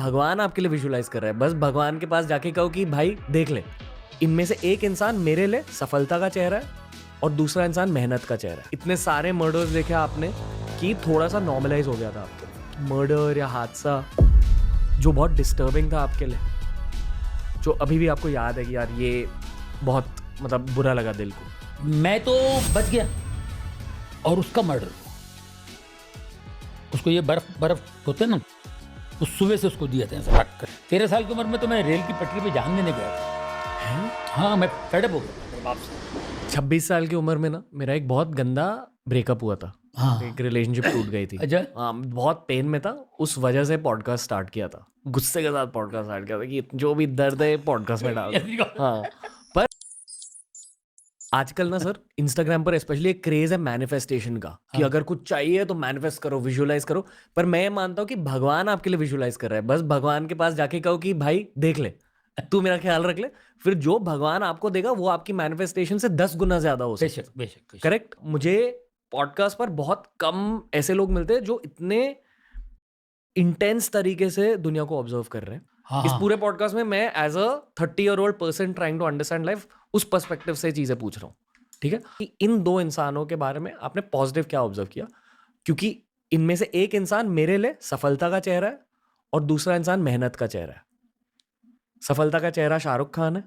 भगवान आपके लिए विजुलाइज कर रहा है। बस भगवान के पास जाके कहो कि भाई देख ले, इनमें से एक इंसान मेरे लिए सफलता का चेहरा है और दूसरा इंसान मेहनत का चेहरा है। इतने सारे मर्डर्स देखे आपने कि थोड़ा सा नॉर्मलाइज हो गया था आपके मर्डर या हादसा जो बहुत डिस्टर्बिंग था आपके लिए, जो अभी भी आपको याद है कि यार ये बहुत मतलब बुरा लगा दिल को। मैं तो बच गया और उसका मर्डर, उसको ये बर्फ होते ना, उस सुबह से उसको दिया था ऐसा रख कर। 13 साल की उम्र में तो मैं रेल की पटरी पे जान देने गया था। हाँ, मैं फेडअप हो गया मेरे बाप से। 26 साल की उम्र में ना मेरा एक बहुत गंदा ब्रेकअप हुआ था। हाँ। एक रिलेशनशिप टूट गई थी। अच्छा। हाँ, बहुत पेन में था, उस वजह से पॉडकास्ट स्टार्ट किया था, गुस्से के साथ पॉडकास्ट स्टार्ट किया था कि जो भी दर्द है पॉडकास्ट में डाल दो। हाँ, पर आजकल ना सर इंस्टाग्राम पर स्पेशली एक क्रेज है मैनिफेस्टेशन का कि अगर कुछ चाहिए तो मैनिफेस्ट करो, विजुअलाइज करो। पर मैं मानता हूँ कि भगवान आपके लिए विजुअलाइज कर रहा है। बस भगवान के पास जाके कहो कि भाई देख ले, तू मेरा ख्याल रख ले, फिर जो भगवान आपको देगा वो आपकी मैनिफेस्टेशन से 10 गुना ज्यादा हो सकता है। बेशक बेशक। करेक्ट। मुझे पॉडकास्ट पर बहुत कम ऐसे लोग मिलते हैं जो इतने इंटेंस तरीके से दुनिया को ऑब्जर्व कर रहे हैं। हाँ, इस हाँ। पूरे पॉडकास्ट में मैं as a 30-year-old person trying to understand life उस पर्सपेक्टिव से चीजें पूछ रहा हूँ। ठीक है कि इन दो इंसानों के बारे में आपने पॉजिटिव क्या ऑब्जर्व किया, क्योंकि इनमें से एक इंसान मेरे लिए सफलता का चेहरा है और दूसरा इंसान मेहनत का चेहरा है। सफलता का चेहरा शाहरुख खान है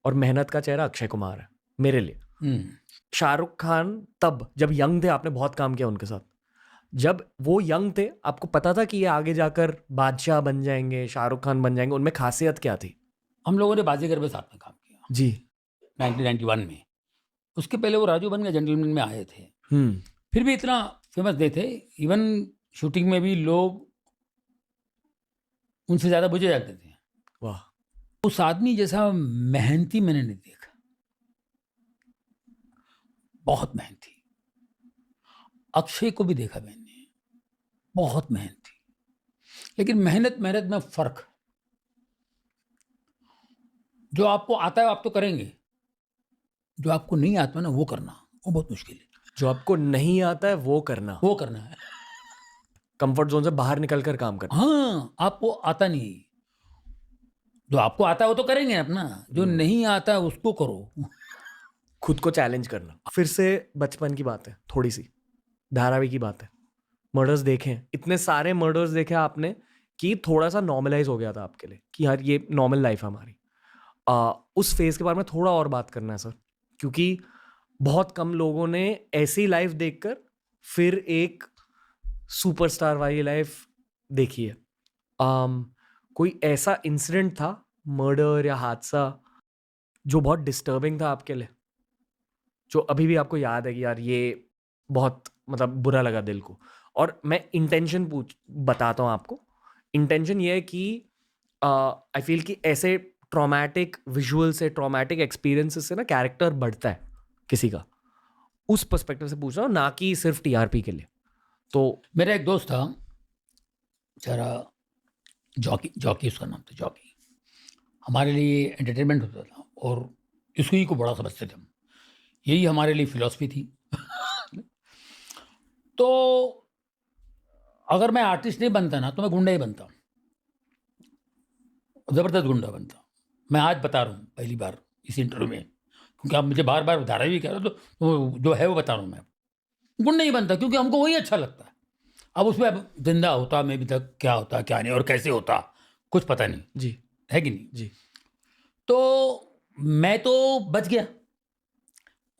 और मेहनत का चेहरा अक्षय कुमार है मेरे लिए। शाहरुख खान तब जब यंग थे आपने बहुत काम किया उनके साथ। जब वो यंग थे आपको पता था कि ये आगे जाकर बादशाह बन जाएंगे, शाहरुख खान बन जाएंगे। उनमें खासियत क्या थी? हम लोगों ने बाजीगर में साथ में काम किया जी। 1991 में। उसके पहले वो राजू बन गए, जेंटलमैन में आए थे। हम्म। फिर भी इतना फेमस नहीं थे। इवन शूटिंग में भी लोग उनसे ज्यादा बुझे जाते थे। वाह। उस आदमी जैसा मेहनती मैंने नहीं देखा। बहुत मेहनती। अक्षय को भी देखा मैंने, बहुत मेहनती। लेकिन मेहनत में फर्क। जो आपको आता है आप तो करेंगे, जो आपको नहीं आता ना वो करना, वो बहुत मुश्किल है। जो आपको नहीं आता है वो करना है कंफर्ट जोन से बाहर निकलकर काम करना। हाँ, आपको आता नहीं। जो आपको आता है वो तो करेंगे अपना, जो नहीं आता है उसको करो। खुद को चैलेंज करना। फिर से बचपन की बात है, थोड़ी सी धारावी की बात है। मर्डर्स देखे, इतने सारे मर्डर्स देखे आपने कि थोड़ा सा नॉर्मलाइज हो गया था आपके लिए कि यार ये नॉर्मल लाइफ है हमारी। उस फेज के बारे में थोड़ा और बात करना है सर, क्योंकि बहुत कम लोगों ने ऐसी लाइफ देखकर फिर एक सुपरस्टार वाली लाइफ देखी है। कोई ऐसा इंसिडेंट था, मर्डर या हादसा जो बहुत डिस्टर्बिंग था आपके लिए, जो अभी भी आपको याद है कि यार ये बहुत मतलब बुरा लगा दिल को? और मैं इंटेंशन बताता हूँ आपको। इंटेंशन ये है कि आई फील कि ऐसे ट्रॉमेटिक विजुअल से, ट्रॉमेटिक एक्सपीरियंसेस से ना कैरेक्टर बढ़ता है किसी का। उस पर्सपेक्टिव से पूछ रहा हूँ, ना कि सिर्फ टीआरपी के लिए। तो मेरा एक दोस्त था बेचारा, जॉकी उसका नाम था, जॉकी। हमारे लिए एंटरटेनमेंट होता था और इसी को बड़ा समझते थे हम। यही हमारे लिए फिलॉसफी थी। तो अगर मैं आर्टिस्ट नहीं बनता ना तो मैं गुंडा ही बनता, जबरदस्त गुंडा बनता। मैं आज बता रहा हूँ पहली बार इस इंटरव्यू में, क्योंकि आप मुझे बार बार धारा भी कह रहे हो, तो जो है वो बता रहा हूँ। मैं गुंडा ही बनता क्योंकि हमको वही अच्छा लगता है। अब उसमें अब जिंदा होता मैं अभी तक, क्या होता क्या नहीं और कैसे होता कुछ पता नहीं। जी, है कि नहीं? जी। तो मैं तो बच गया,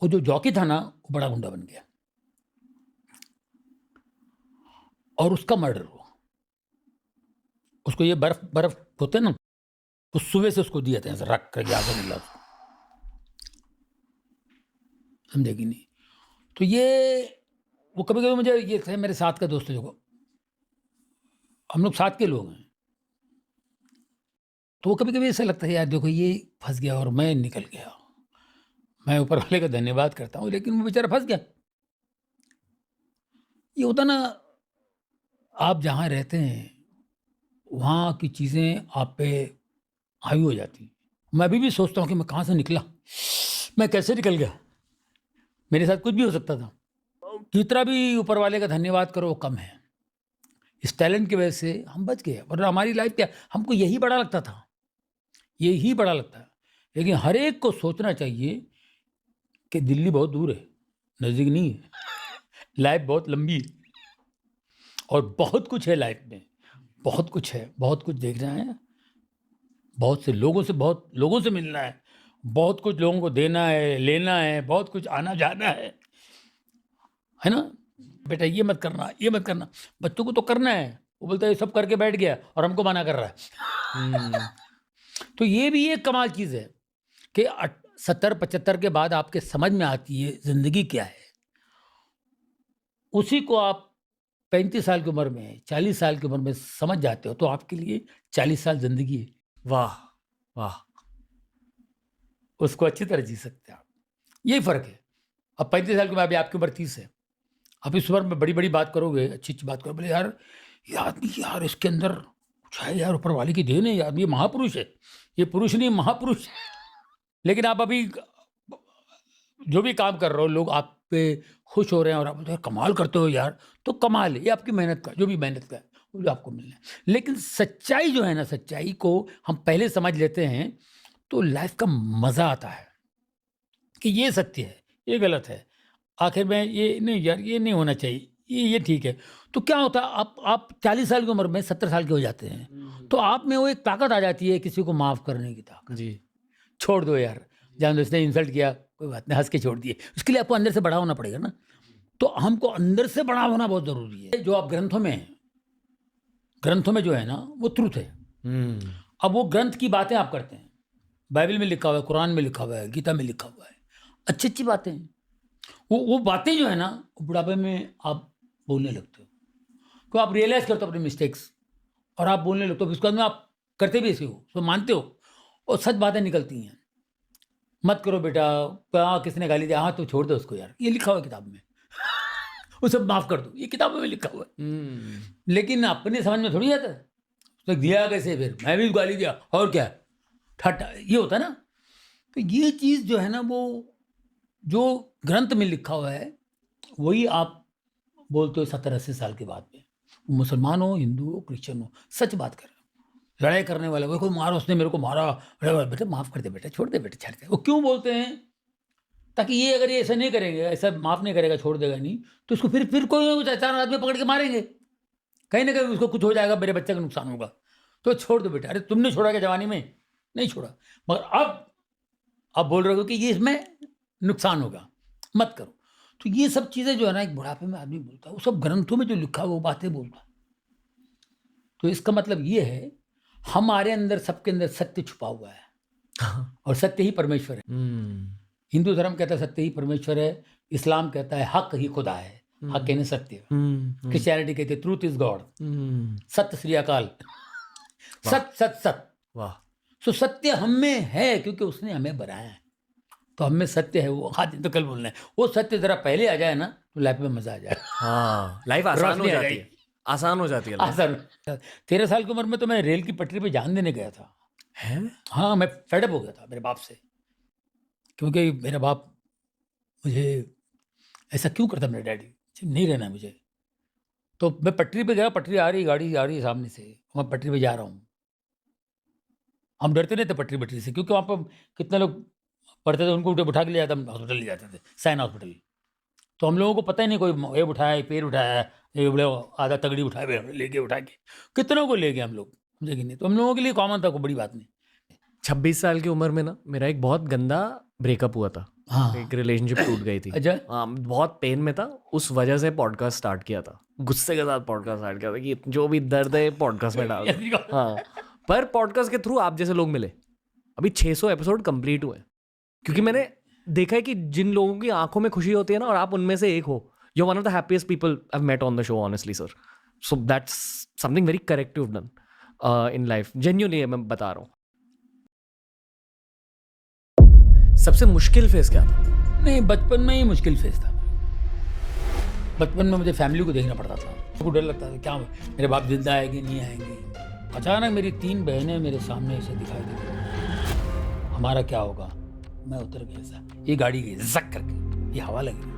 वो जो जॉकी था ना वो बड़ा गुंडा बन गया और उसका मर्डर हुआ। उसको ये बर्फ होते ना, उस सुबह से उसको दिया था ऐसा रख करके, आगे मिला उसको। समझेगी नहीं? तो ये वो कभी कभी मुझे, ये थे मेरे साथ का दोस्त है, जो हम लोग साथ के लोग हैं, तो वो कभी कभी ऐसा लगता है यार देखो ये फंस गया और मैं निकल गया। मैं ऊपर वाले का धन्यवाद करता हूँ, लेकिन वो बेचारा फंस गया। ये होता ना, आप जहाँ रहते हैं वहाँ की चीज़ें आप पे हावी हो जाती हैं। मैं अभी भी सोचता हूँ कि मैं कहाँ से निकला, मैं कैसे निकल गया। मेरे साथ कुछ भी हो सकता था। जितना भी ऊपर वाले का धन्यवाद करो वो कम है। इस टैलेंट की वजह से हम बच गए, वरना हमारी लाइफ क्या, हमको यही बड़ा लगता था, यही बड़ा लगता है। लेकिन हर एक को सोचना चाहिए कि दिल्ली बहुत दूर है, नज़दीक नहीं है। लाइफ बहुत लंबी है और बहुत कुछ है लाइफ में, बहुत कुछ है, बहुत कुछ देखना है, बहुत लोगों से मिलना है, बहुत कुछ लोगों को देना है, लेना है, बहुत कुछ आना जाना है ना? बेटा ये मत करना, ये मत करना। बच्चों को तो करना है, वो बोलता है ये सब करके बैठ गया और हमको मना कर रहा है। तो ये भी एक कमाल चीज़ है कि 70-75 के बाद आपके समझ में आती है ज़िंदगी क्या है। उसी को आप 35 साल की उम्र में, 40 साल की उम्र में समझ जाते हो, तो आपके लिए 40 साल ज़िंदगी है। वाह वाह। उसको अच्छी तरह जी सकते हैं आप। यही फ़र्क है। अब 35 साल के बाद, अभी आपकी उम्र 30 है। आप इस उम्र में बड़ी-बड़ी बात करोगे, अच्छी-अच्छी बात करोगे, बोले यार ये आदमी, यार इसके अंदर कुछ है यार, ऊपर वाले की देन है यार, ये महापुरुष है। ये पुरुष नहीं, महापुरुष है। लेकिन आप अभी जो भी काम कर रहे हो, लोग आप पे खुश हो रहे हैं और आप बोलते हैं कमाल करते हो यार, तो कमाल है, ये आपकी मेहनत का, जो भी मेहनत का है, वो जो आपको मिलना है। लेकिन सच्चाई जो है ना, सच्चाई को हम पहले समझ लेते हैं, तो लाइफ का मज़ा आता है कि ये सत्य है, ये गलत है। आखिर में ये नहीं यार, ये नहीं होना चाहिए, ये ठीक है। तो क्या होता है, आप 40 साल की उम्र में 70 साल के हो जाते हैं, तो आप में वो एक ताकत आ जाती है, किसी को माफ़ करने की ताकत। जी। छोड़ दो यार, जान दो, इसने इंसल्ट किया, कोई बात नहीं, हँस के छोड़ दिए। उसके लिए आपको अंदर से बड़ा होना पड़ेगा ना। तो हमको अंदर से बड़ा होना बहुत ज़रूरी है। जो आप ग्रंथों में जो है ना, वो ट्रुथ है। अब वो ग्रंथ की बातें आप करते हैं, बाइबल में लिखा हुआ है, कुरान में लिखा हुआ है, गीता में लिखा हुआ है, अच्छी बातें हैं। वो बातें जो है ना, बुढ़ापे में आप बोलने लगते हो, तो आप रियलाइज़ करते हो अपने मिस्टेक्स और आप बोलने लगते हो। उसके बाद में आप करते भी ऐसे हो, तो मानते हो और सच बातें निकलती हैं। मत करो बेटा, क्या किसने गाली दिया, हाँ तो छोड़ दो उसको यार, ये लिखा हुआ है किताब में। उसे माफ़ कर दो, ये किताबों में लिखा हुआ है। लेकिन अपने समझ में थोड़ी आता है, तो दिया कैसे, फिर मैं भी गाली दिया और क्या, ठट्टा, ये होता है ना। तो ये चीज़ जो है ना, वो जो ग्रंथ में लिखा हुआ है, वही आप बोलते हो 70-80 साल के बाद में। मुसलमान हो, हिंदू हो, क्रिश्चियन हो, सच बात कर रहे हो। लड़ाई करने वाला, वो कोई मारो, उसने मेरे को मारा, अरे बेटा माफ़ कर दे बेटा, छोड़ दे बेटा, छाड़ दे। वो क्यों बोलते हैं? ताकि ये अगर ये ऐसा नहीं करेंगे, ऐसा माफ़ नहीं करेगा, छोड़ देगा नहीं, तो इसको फिर कोई 4 आदमी पकड़ के मारेंगे, कहीं ना कहीं उसको कुछ हो जाएगा, मेरे बच्चे का नुकसान होगा, तो छोड़ दो बेटा। अरे तुमने छोड़ा क्या जवानी में? नहीं छोड़ा, मगर अब आप बोल रहे हो कि ये इसमें नुकसान होगा, मत करो। तो ये सब चीज़ें जो है ना, एक बुढ़ापे में आदमी बोलता है, वो सब ग्रंथों में जो लिखा है वो बातें बोलता है। तो इसका मतलब ये है, हमारे अंदर, सबके अंदर सत्य छुपा हुआ है और सत्य ही परमेश्वर है। हिंदू धर्म कहता है सत्य ही परमेश्वर है, इस्लाम कहता है हक ही खुदा है, हक कहने सत्य। क्रिश्चियनिटी कहते हैं ट्रूथ इज गॉड, सत्य श्री अकाल, सत्य। वाह। सो सत्य हम में है, क्योंकि उसने हमें बनाया है, तो हम में सत्य है। वो आज तो कल बोलना है, वो सत्य जरा पहले आ जाए ना, तो लाइफ में मजा आ जाए। हाँ, लाइफ आसान हो जाती है, आसान हो जाती है life। आसान। 13 साल की उम्र में तो मैं रेल की पटरी पे जान देने गया था। है? हाँ, मैं फेडअप हो गया था मेरे बाप से, क्योंकि मेरा बाप मुझे ऐसा क्यों करता, मेरा डैडी नहीं रहना है मुझे। तो मैं पटरी पे गया, पटरी आ रही, गाड़ी आ रही है सामने से, मैं पटरी पे जा रहा हूँ। हम डरते नहीं थे पटरी से, क्योंकि वहाँ पर कितने लोग पढ़ते थे, उनको उठा के ले जाते, हम हॉस्पिटल ले जाते थे, साइन हॉस्पिटल। तो हम लोगों को पता ही नहीं, कोई ये उठाया, पैर उठाया, ये बोले आधा तगड़ी उठाए, लेके उठा के कितनों को ले गए हम लोग, लेकिन नहीं, तो हम लोगों के लिए कॉमन था, कोई बड़ी बात नहीं। 26 साल की उम्र में ना, मेरा एक बहुत गंदा ब्रेकअप हुआ था। हाँ, एक रिलेशनशिप टूट गई थी। अच्छा, हाँ, बहुत पेन में था, उस वजह से पॉडकास्ट स्टार्ट किया था, गुस्से के साथ पॉडकास्ट स्टार्ट किया था कि जो भी दर्द है पॉडकास्ट में डाल दो। हाँ, पर पॉडकास्ट के थ्रू आप जैसे लोग मिले, अभी 600 एपिसोड कंप्लीट हुए, क्योंकि मैंने देखा है कि जिन लोगों की आंखों में खुशी होती है ना, और आप उनमें से एक हो, you one of the happiest people I have met on the show, honestly sir. So that's something very correct you have done in life, genuinely मैं बता रहा हूँ। सबसे मुश्किल फेज क्या था? नहीं, बचपन में ही मुश्किल फेज था। बचपन में मुझे फैमिली को देखना पड़ता था, मुझको डर लगता था क्या मेरे बाप जिंदा आएंगे नहीं आएंगे। अचानक मेरी 3 बहनें मेरे सामने ऐसे दिखाई दी, हमारा क्या होगा? मैं उतर गया, ऐसा ये गाड़ी गई जक करके, ये हवा लगी,